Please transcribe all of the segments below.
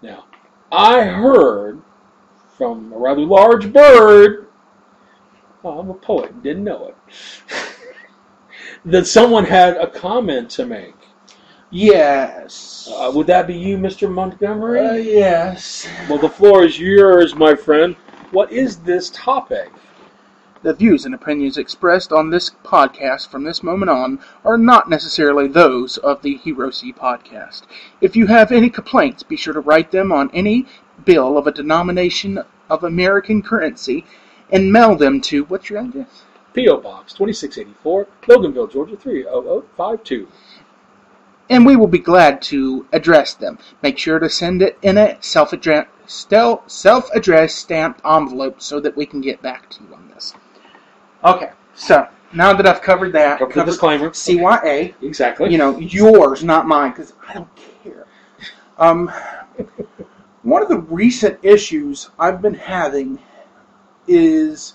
Now, I heard from a rather large bird, oh, I'm a poet, didn't know it, that someone had a comment to make. Yes. Would that be you, Mr. Montgomery? Yes. Well, the floor is yours, my friend. What is this topic? The views and opinions expressed on this podcast from this moment on are not necessarily those of the Hero C podcast. If you have any complaints, be sure to write them on any bill of a denomination of American currency and mail them to, what's your address? P.O. Box 2684, Loganville, Georgia 30052. And we will be glad to address them. Make sure to send it in a self-addressed stamped envelope so that we can get back to you on this. Okay, so now that I've covered that, Cover the disclaimer. CYA. Exactly. You know, yours, not mine, because I don't care. One of the recent issues I've been having is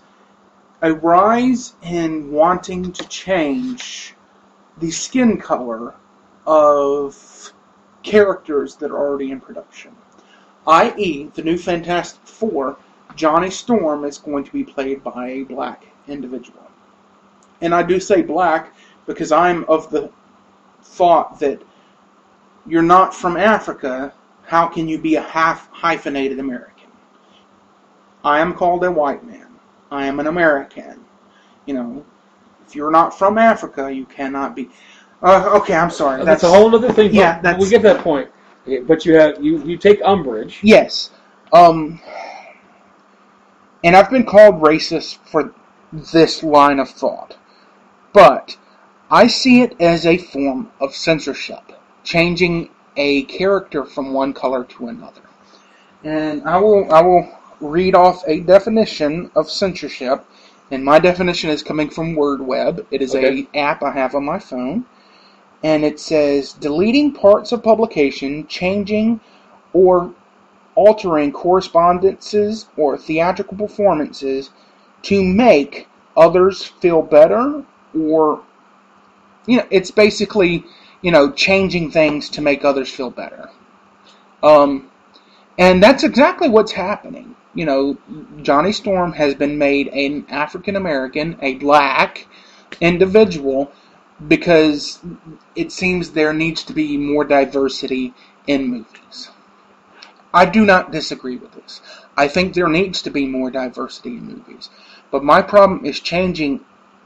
a rise in wanting to change the skin color of characters that are already in production. I.e., the new Fantastic Four, Johnny Storm is going to be played by a black individual. And I do say black because I'm of the thought that you're not from Africa, how can you be a half hyphenated American? I am called a white man. I am an American. You know, if you're not from Africa, you cannot be. Okay, I'm sorry. That's a whole other thing. Yeah, we get that point. But you take umbrage. Yes. And I've been called racist for this line of thought. But I see it as a form of censorship, changing a character from one color to another. And I will read off a definition of censorship, and my definition is coming from WordWeb. It is an app I have on my phone, and it says deleting parts of publication, changing or altering correspondences or theatrical performances to make others feel better, or, you know, it's basically, you know, changing things to make others feel better. And that's exactly what's happening. You know, Johnny Storm has been made an African American, a black individual, because it seems there needs to be more diversity in movies. I do not disagree with this. I think there needs to be more diversity in movies. But my problem is changing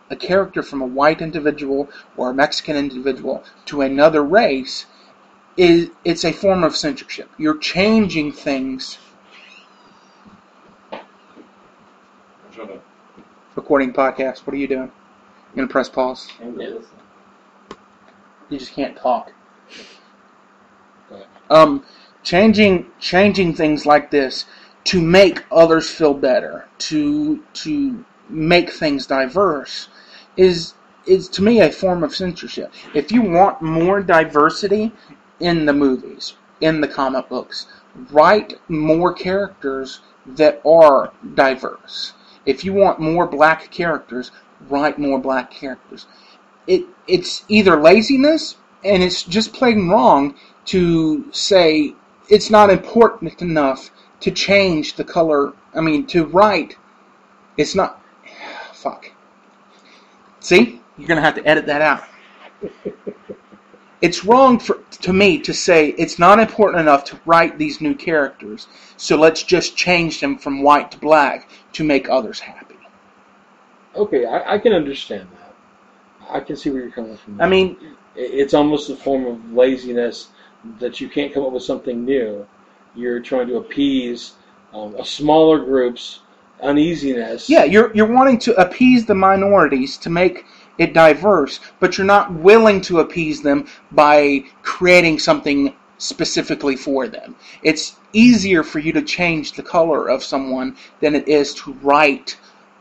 a character from a white individual or a Mexican individual to another race. It's a form of censorship. You're changing things. Recording podcast. What are you doing? You gonna press pause? You just can't talk. Changing things like this to make others feel better, to make things diverse, is to me a form of censorship. If you want more diversity in the movies, in the comic books, write more characters that are diverse. If you want more black characters, write more black characters. It's either laziness, and it's just plain wrong to say it's not important enough to change the color. I mean, to write, it's not. Fuck. See? You're going to have to edit that out. It's wrong to me to say it's not important enough to write these new characters, so let's just change them from white to black to make others happy. Okay, I can understand that. I can see where you're coming from. I mean, it's almost a form of laziness that you can't come up with something new. You're trying to appease a smaller group's uneasiness. Yeah, you're wanting to appease the minorities to make it diverse, but you're not willing to appease them by creating something specifically for them. It's easier for you to change the color of someone than it is to write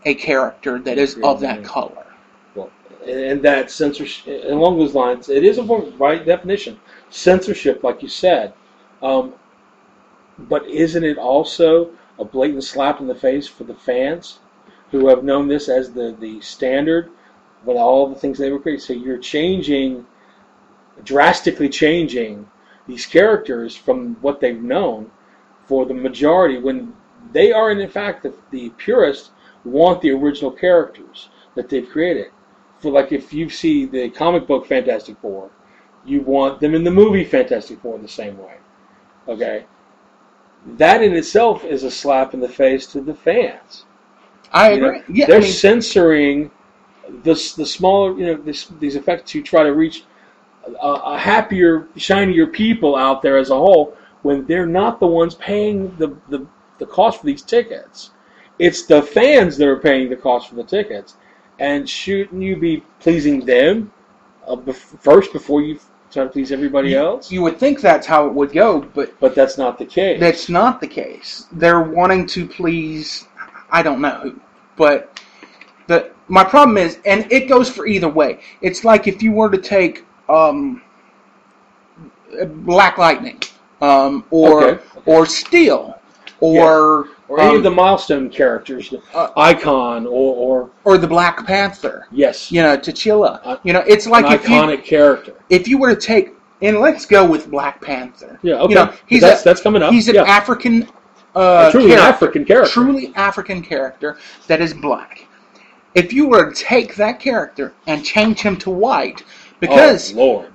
a character that is of that color. Well, and that censorship, along those lines, it is a form, by definition, censorship, like you said. But isn't it also a blatant slap in the face for the fans who have known this as the standard with all the things they were creating? So you're drastically changing these characters from what they've known, for the majority, when they are in fact the purists want the original characters that they've created. For like if you see the comic book Fantastic Four, you want them in the movie Fantastic Four the same way. Okay? That in itself is a slap in the face to the fans. I agree. Yeah, they're censoring the smaller, these effects to try to reach a happier, shinier people out there as a whole, when they're not the ones paying the cost for these tickets. It's the fans that are paying the cost for the tickets. And shouldn't you be pleasing them first before you try to please everybody else? You would think that's how it would go, but that's not the case. That's not the case. They're wanting to please, I don't know who, but my problem is, and it goes for either way. It's like if you were to take Black Lightning, or Steel, or any of the milestone characters, Icon, or the Black Panther. Yes, T'Challa. It's like an iconic character. If you were to take, and let's go with Black Panther. Yeah, okay. That's coming up. He's an African, truly African character. Truly African character that is black. If you were to take that character and change him to white, because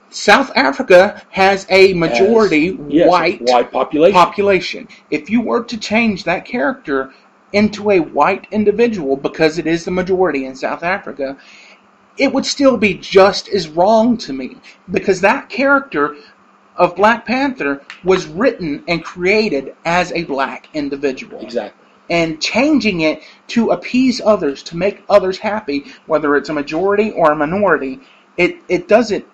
South Africa has a majority white population. If you were to change that character into a white individual, because it is the majority in South Africa, it would still be just as wrong to me. Because that character of Black Panther was written and created as a black individual. Exactly. And changing it to appease others, to make others happy, whether it's a majority or a minority, it doesn't,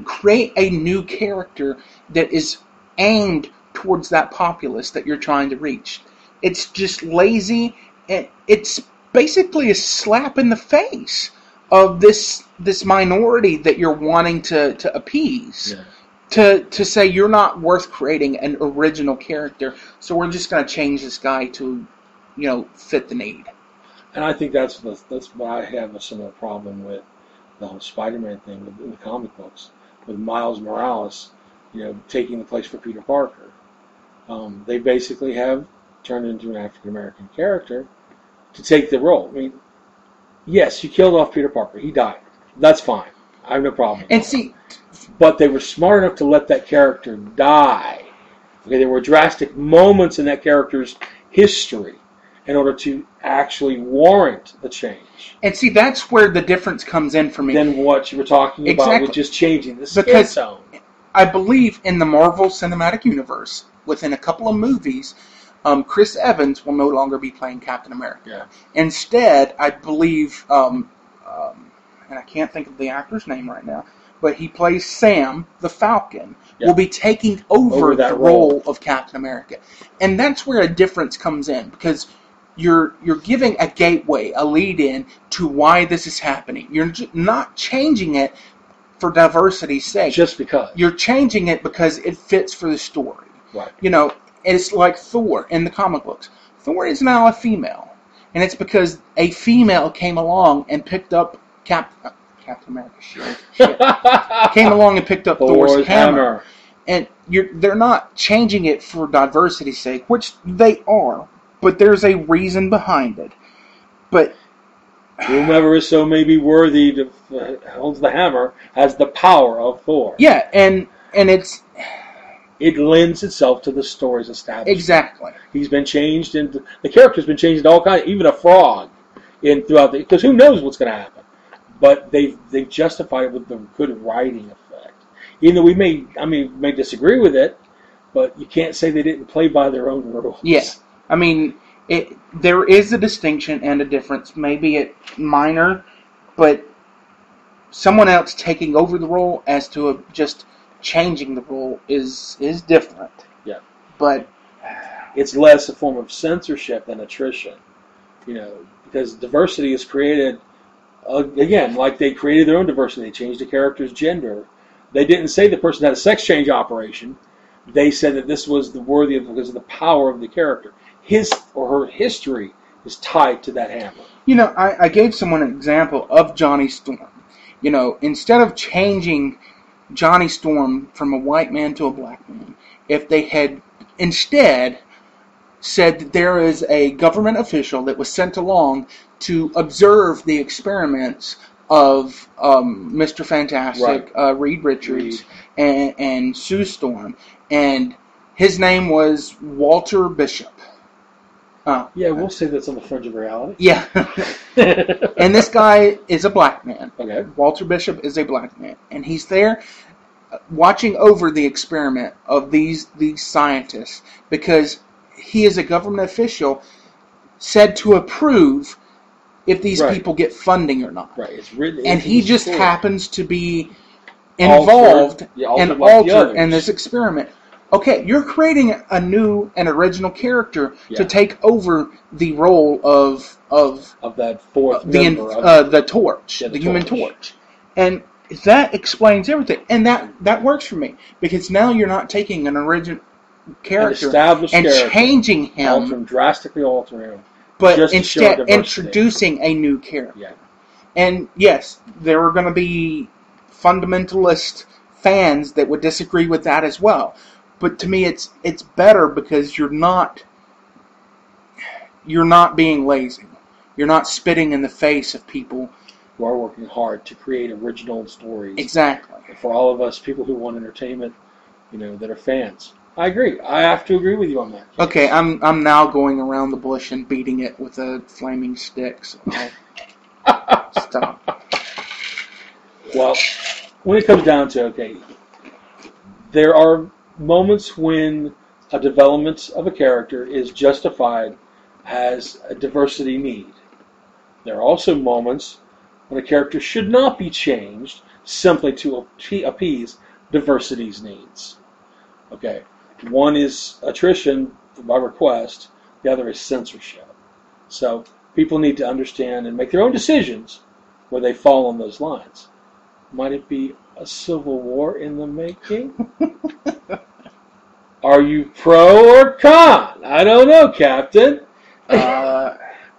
create a new character that is aimed towards that populace that you're trying to reach. It's just lazy, and it's basically a slap in the face of this minority that you're wanting to appease. Yeah. To say you're not worth creating an original character, so we're just going to change this guy to, fit the need. And I think that's why I have a similar problem with the whole Spider-Man thing in the comic books, with Miles Morales, taking the place for Peter Parker. They basically have turned into an African-American character to take the role. Yes, you killed off Peter Parker. He died. That's fine. I have no problem. But they were smart enough to let that character die. Okay, there were drastic moments in that character's history in order to actually warrant the change. And that's where the difference comes in for me. Than what you were talking about with just changing the skin tone. I believe in the Marvel Cinematic Universe, within a couple of movies, Chris Evans will no longer be playing Captain America. Yeah. Instead, I believe, and I can't think of the actor's name right now, but he plays Sam the Falcon, will be taking over the role of Captain America. And that's where a difference comes in, because you're giving a gateway, a lead-in to why this is happening. You're not changing it for diversity's sake. Just because. You're changing it because it fits for the story. Right. It's like Thor in the comic books. Thor is now a female. And it's because a female came along and picked up Captain America's shield. Came along and picked up Thor's hammer. And they're not changing it for diversity's sake, which they are. But there's a reason behind it. But whomever is so maybe worthy to holds the hammer has the power of Thor. Yeah, and it lends itself to the story's establishment. Exactly. He's been changed into the character's been changed into all kinds, even a frog throughout because who knows what's going to happen. But they've justified it with the good writing effect. Even though we may disagree with it, but you can't say they didn't play by their own rules. Yeah. There is a distinction and a difference. Maybe it's minor, but someone else taking over the role as to just changing the role is different. Yeah. But it's less a form of censorship than attrition. Because diversity is created, again, like they created their own diversity. They changed the character's gender. They didn't say the person had a sex change operation. They said that this was worthy because of the power of the character. His or her history is tied to that hammer. I gave someone an example of Johnny Storm. Instead of changing Johnny Storm from a white man to a black man, if they had instead said that there is a government official that was sent along to observe the experiments of Mr. Fantastic, Reed Richards, and Sue Storm, and his name was Walter Bishop. Yeah, we'll say that's on the fringe of reality. Yeah. And this guy is a black man. Okay. Walter Bishop is a black man. And he's there watching over the experiment of these scientists because he is a government official said to approve if these people get funding or not. Right. It's written. And he just happens to be involved and altered in this experiment. Okay, you're creating a new and original character to take over the role of that fourth member the Torch, the Human Torch, and that explains everything. And that works for me because now you're not taking an original character and changing him, drastically altering him, but instead introducing a new character. Yeah. And yes, there are going to be fundamentalist fans that would disagree with that as well. But to me, it's better because you're not being lazy. You're not spitting in the face of people who are working hard to create original stories. Exactly. For all of us people who want entertainment, that are fans. I agree. I have to agree with you on that. Okay, I'm now going around the bush and beating it with a flaming stick. So I'll stop. Well, when it comes down to there are moments when a development of a character is justified as a diversity need. There are also moments when a character should not be changed simply to appease diversity's needs. Okay, one is attrition by request, the other is censorship. So people need to understand and make their own decisions where they fall on those lines. Might it be a civil war in the making? Are you pro or con? I don't know, Captain.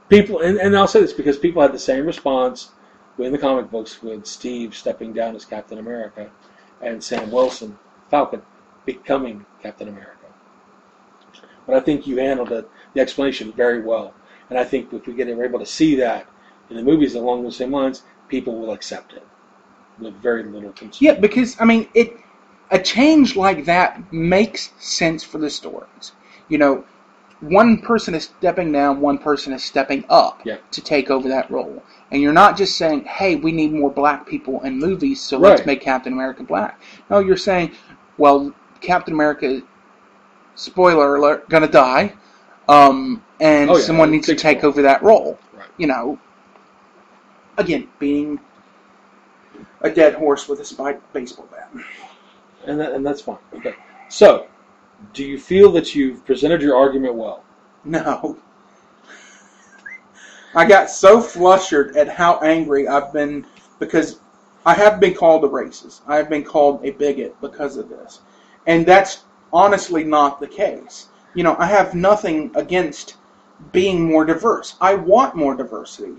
People, and I'll say this because people had the same response in the comic books with Steve stepping down as Captain America and Sam Wilson, Falcon, becoming Captain America. But I think you handled the explanation very well. And I think if we're able to see that in the movies along those same lines, people will accept it with very little concern. Yeah, because, a change like that makes sense for the stories. One person is stepping down, one person is stepping up to take over that role. And you're not just saying, hey, we need more black people in movies, so let's make Captain America black. No, you're saying, well, Captain America, spoiler alert, gonna die, and someone needs to take over that role. Right. Again, being a dead horse with a spiked baseball bat. And that's fine. Okay. So, do you feel that you've presented your argument well? No. I got so flustered at how angry I've been because I have been called a racist. I have been called a bigot because of this. And that's honestly not the case. I have nothing against being more diverse. I want more diversity.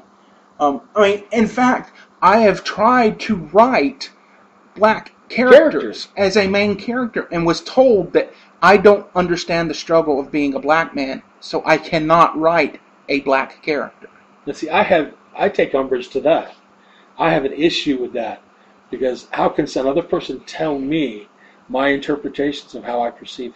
In fact, I have tried to write black characters as a main character and was told that I don't understand the struggle of being a black man, so I cannot write a black character. Now see, I take umbrage to that. I have an issue with that because how can another person tell me my interpretations of how I perceive